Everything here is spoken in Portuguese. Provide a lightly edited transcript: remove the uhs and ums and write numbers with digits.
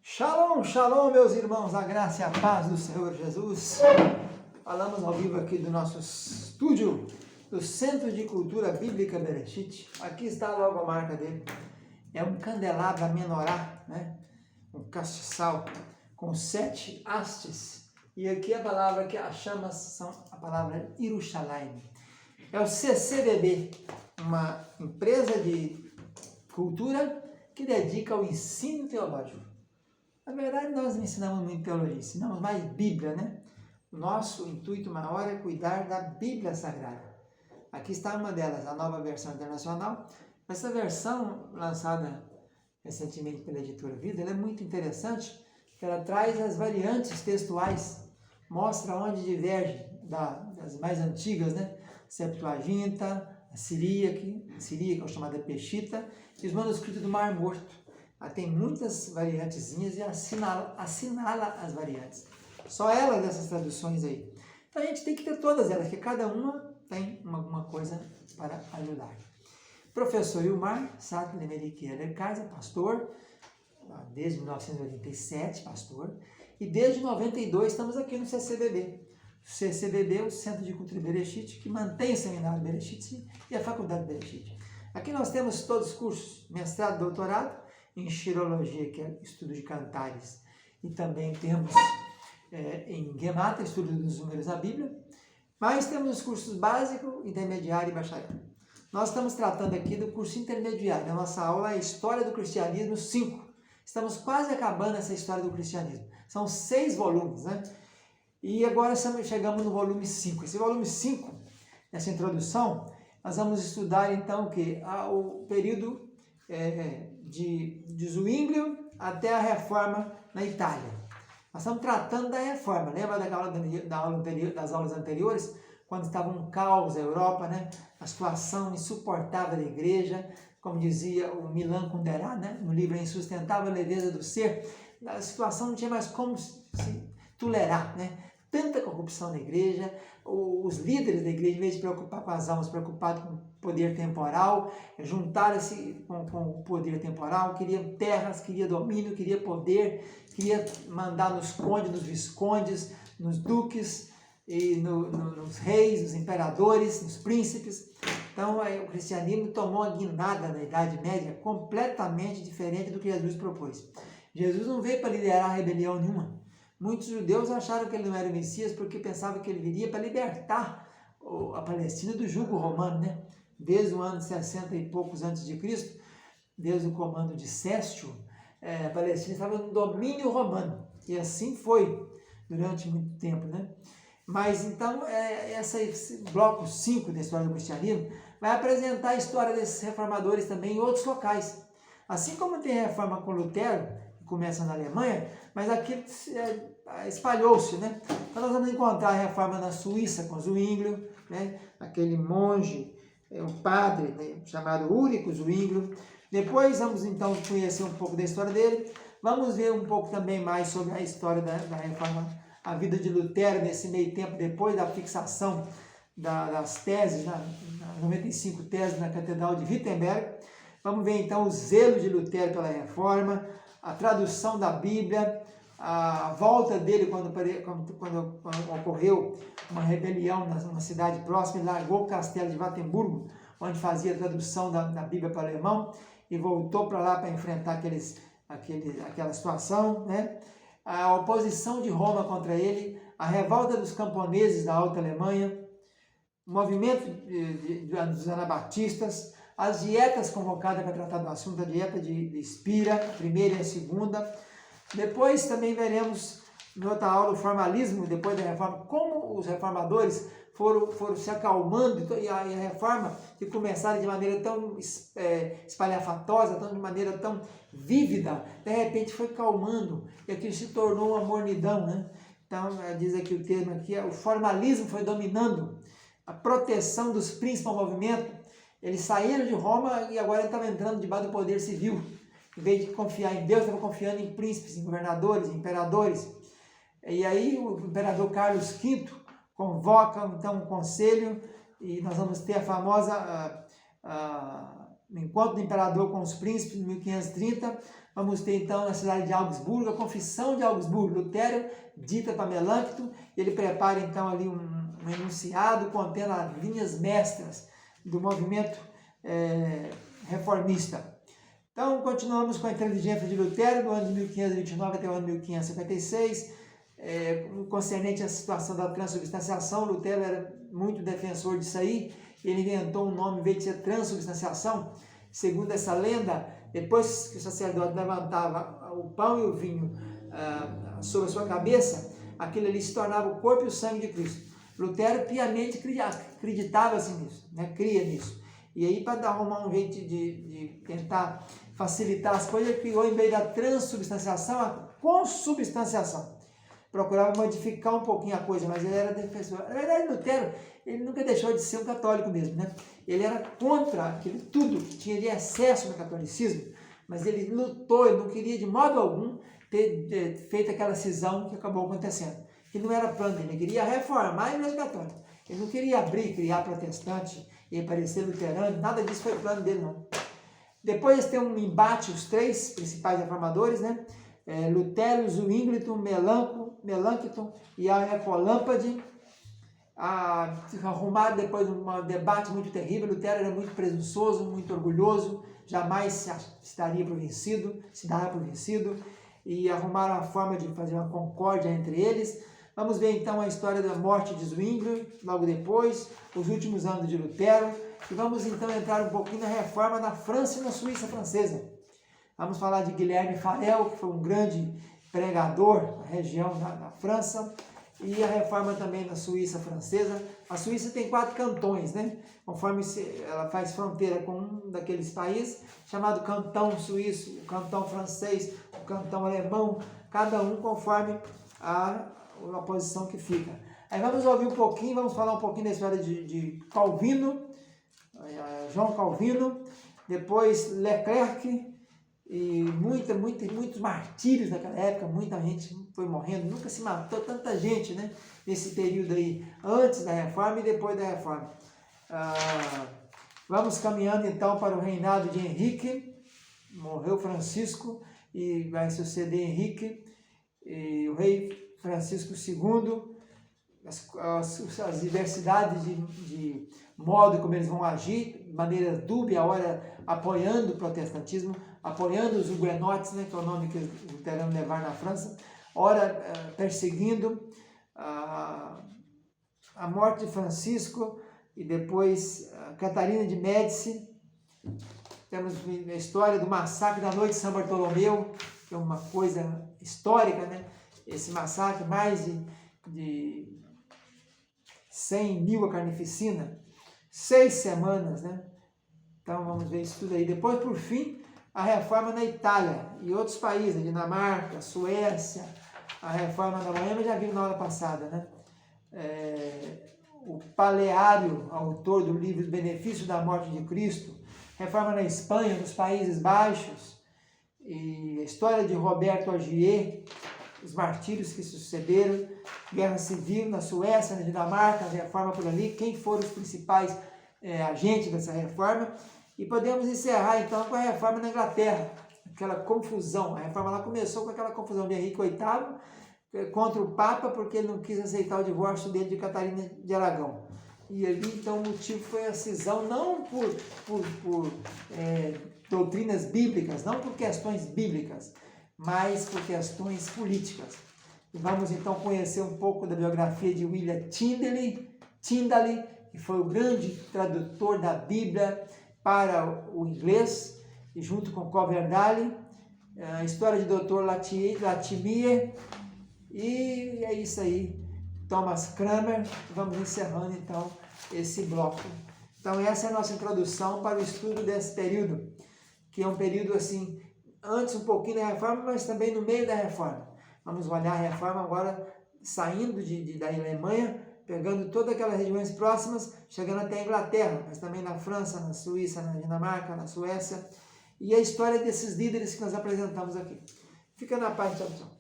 Shalom, shalom, meus irmãos, a graça e a paz do Senhor Jesus. Falamos ao vivo aqui do nosso estúdio, do Centro de Cultura Bíblica Bereshit. Aqui está logo a marca dele. É um candelabro a menorá, né? Um castiçal com 7 hastes. E aqui a palavra que achamos são a palavra Yerushalayim. É o CCBB, uma empresa de cultura que dedica ao ensino teológico. Na verdade, nós não ensinamos muito teologia, ensinamos mais Bíblia, né? O nosso intuito maior é cuidar da Bíblia Sagrada. Aqui está uma delas, a nova versão internacional. Essa versão, lançada recentemente pela editora Vida, ela é muito interessante, porque ela traz as variantes textuais, mostra onde diverge das mais antigas, né? Septuaginta, a Siríaca, que é chamada Peshita, e os manuscritos do Mar Morto. Ela tem muitas variantezinhas e assinala as variantes. Só ela dessas traduções aí. Então a gente tem que ter todas elas, porque cada uma tem alguma coisa para ajudar. Professor Ilmar Sato Lemerick Kaiser, pastor, desde 1987, pastor, e desde 92 estamos aqui no CCBB. O CCBB é o Centro de Cultura Bereshit, que mantém o Seminário Bereshit e a Faculdade Bereshit. Aqui nós temos todos os cursos, mestrado, doutorado, em Xirologia, que é estudo de cantares, e também temos em Gemata, estudo dos números na Bíblia, mas temos os cursos básico, intermediário e bacharel. Nós estamos tratando aqui do curso intermediário, a nossa aula é História do Cristianismo 5. Estamos quase acabando essa História do Cristianismo. São 6 volumes, né? E agora chegamos no volume 5. Esse volume 5, nessa introdução, nós vamos estudar então o período de Zwinglio até a Reforma na Itália. Nós estamos tratando da Reforma. Lembra das aulas anteriores? Quando estava um caos a Europa, né? A situação insuportável da igreja, como dizia o Milan Kundera, né? No livro A Insustentável Leveza do Ser, a situação não tinha mais como se tolerar, né? Tanta corrupção na igreja, os líderes da igreja, em vez de preocupar com as almas, preocupados com o poder temporal, juntaram-se com o poder temporal, queriam terras, queriam domínio, queriam poder, queriam mandar nos condes, nos viscondes, nos duques, e nos reis, nos imperadores, nos príncipes. Então o cristianismo tomou uma guinada na Idade Média completamente diferente do que Jesus propôs. Jesus não veio para liderar rebelião nenhuma. Muitos judeus acharam que ele não era o Messias porque pensavam que ele viria para libertar a Palestina do jugo romano, né? Desde o ano 60 e poucos antes de Cristo, desde o comando de Céstio, a Palestina estava no domínio romano. E assim foi durante muito tempo, né? Mas então, esse bloco 5 da história do cristianismo vai apresentar a história desses reformadores também em outros locais. Assim como tem a reforma com Lutero, que começa na Alemanha, mas aqui espalhou-se, né? Então nós vamos encontrar a reforma na Suíça com Zwinglio, né? Aquele monge, um padre, né? Chamado Ulrico Zwinglio. Depois vamos então conhecer um pouco da história dele. Vamos ver um pouco também mais sobre a história da reforma, a vida de Lutero nesse meio tempo, depois da fixação das teses, 95 teses na Catedral de Wittenberg. Vamos ver então o zelo de Lutero pela reforma, a tradução da Bíblia, a volta dele quando ocorreu uma rebelião numa cidade próxima, ele largou o castelo de Wittenberg, onde fazia a tradução da Bíblia para o alemão, e voltou para lá para enfrentar aquela situação, né? A oposição de Roma contra ele, a revolta dos camponeses da Alta Alemanha, o movimento dos anabatistas, as dietas convocadas para tratar do assunto, a dieta de Spira, a primeira e a segunda. Depois também veremos, em outra aula, o formalismo, depois da reforma, como os reformadores foram se acalmando, e a reforma, que começaram de maneira tão espalhafatosa, de maneira tão vívida, de repente foi calmando, e aquilo se tornou uma mornidão, né? Então, diz aqui o termo aqui, o formalismo foi dominando, a proteção dos príncipes ao movimento. Eles saíram de Roma e agora estavam entrando debaixo do poder civil. Em vez de confiar em Deus, estavam confiando em príncipes, em governadores, em imperadores. E aí o imperador Carlos V convoca então um conselho e nós vamos ter a famosa encontro do imperador com os príncipes em 1530, Vamos ter então na cidade de Augsburgo, a Confissão de Augsburgo, Lutero dita para Melanchthon, ele prepara então ali um enunciado contendo as linhas mestras do movimento reformista. Então, continuamos com a inteligência de Lutero, do ano de 1529 até o ano de 1556, concernente à situação da transubstanciação. Lutero era muito defensor disso aí, ele inventou um nome, em vez de ser transubstanciação, segundo essa lenda, depois que o sacerdote levantava o pão e o vinho sobre a sua cabeça, aquilo ali se tornava o corpo e o sangue de Cristo. Lutero piamente acreditava assim nisso, né? Cria nisso. E aí, para arrumar um jeito de tentar facilitar as coisas, ele criou, em vez da transubstanciação, a consubstanciação. Procurava modificar um pouquinho a coisa, mas ele era defensor. Na verdade, Lutero, ele nunca deixou de ser um católico mesmo, né? Ele era contra aquilo tudo que tinha de excesso no catolicismo, mas ele lutou, ele não queria de modo algum ter feito aquela cisão que acabou acontecendo. Que não era plano dele, ele queria reformar a Igreja Católica. Ele não queria abrir, criar protestante e parecer luterano, nada disso foi plano dele, não. Depois tem um embate, os três principais reformadores, né? Lutero, Zwinglio, Melanchthon e Aécio-Lampade, arrumaram depois um debate muito terrível. Lutero era muito presunçoso, muito orgulhoso, jamais se daria por vencido, e arrumaram a forma de fazer uma concórdia entre eles. Vamos ver então a história da morte de Zwinglio, logo depois, os últimos anos de Lutero, e vamos então entrar um pouquinho na reforma na França e na Suíça francesa. Vamos falar de Guilherme Farel, que foi um grande pregador na região da França, e a reforma também na Suíça francesa. A Suíça tem 4 cantões, né? Conforme ela faz fronteira com um daqueles países, chamado cantão suíço, o cantão francês, o cantão alemão, cada um conforme a posição que fica. Aí vamos ouvir um pouquinho, vamos falar um pouquinho da história de Calvino, João Calvino, depois Leclerc, e muitos martírios naquela época, muita gente foi morrendo, nunca se matou tanta gente, né, nesse período aí, antes da Reforma e depois da Reforma. Vamos caminhando então para o reinado de Henrique, morreu Francisco e vai suceder Henrique, e o rei Francisco II, as diversidades de modo como eles vão agir, de maneira dúbia, a hora apoiando o protestantismo, apoiando os huguenotes, né, que é o nome que os luteranos levaram na França, ora perseguindo a morte de Francisco e depois Catarina de Médici. Temos a história do massacre da noite de São Bartolomeu, que é uma coisa histórica, né? Esse massacre, mais de 100 mil a carnificina, 6 semanas, né? Então vamos ver isso tudo aí. Depois, por fim, a reforma na Itália e outros países, Dinamarca, Suécia, a reforma da Boêmia, já vimos na aula passada, né? O Paleário, autor do livro Benefício da Morte de Cristo, reforma na Espanha, nos Países Baixos, e a história de Roberto Augier, os martírios que sucederam, guerra civil na Suécia, na Dinamarca, a reforma por ali, quem foram os principais agentes dessa reforma. E podemos encerrar então com a reforma na Inglaterra, aquela confusão. A reforma lá começou com aquela confusão de Henrique VIII contra o Papa, porque ele não quis aceitar o divórcio dele de Catarina de Aragão. E ali então o motivo foi a cisão, não por doutrinas bíblicas, não por questões bíblicas, mas por questões políticas. E vamos então conhecer um pouco da biografia de William Tyndale, que foi o grande tradutor da Bíblia para o inglês, e junto com Coverdale, a história de Dr. Latimer, e é isso aí, Thomas Cranmer. Vamos encerrando então esse bloco. Então essa é a nossa introdução para o estudo desse período, que é um período assim, antes um pouquinho da Reforma, mas também no meio da Reforma. Vamos olhar a Reforma agora saindo da Alemanha, pegando todas aquelas regiões próximas, chegando até a Inglaterra, mas também na França, na Suíça, na Dinamarca, na Suécia, e a história desses líderes que nós apresentamos aqui. Fica na paz, tchau, tchau.